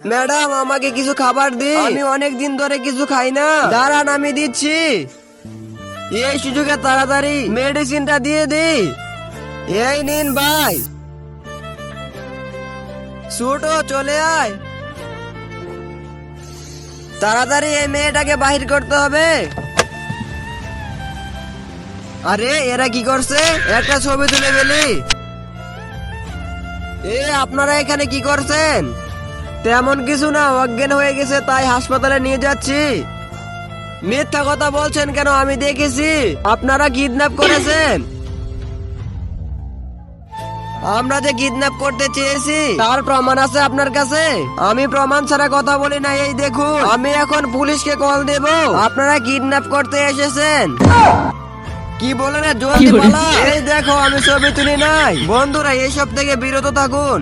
Madam আমাকে কিছু খাবার দিন, আমি অনেক দিন ধরে কিছু খাই না। দাঁড়ান আমি দিচ্ছি। এই সুযোগে তাড়াতাড়ি মেডিসিনটা দিয়ে দি। এই নিন ভাই। ছোট চলে আয়, তাড়াতাড়ি এই মেয়েটাকে বাহির করতে হবে। আরে এরা কি করছে? একটা ছবি তুলে ফেলি। আপনারা এখানে কি করছেন? তেমন কিছু না, অজ্ঞান হয়ে গেছে তাই হাসপাতালে নিয়ে যাচ্ছি। মিথ্যা কথা বলছেন কেন? আমি দেখেছি আপনারা কিডন্যাপ করেছেন। আমরা যে কিডন্যাপ করতে চেয়েছি তার প্রমাণ আছে আপনার কাছে? আমি প্রমাণ ছাড়া কথা বলি না, এই দেখুন। আমি এখন পুলিশকে কল দেব। আপনারা কিডন্যাপ করতে এসেছেন। কি বলেন? জলদি পালা। এই দেখো আমি ছবি তুলি নাই। বন্ধুরা এইসব থেকে বিরত থাকুন।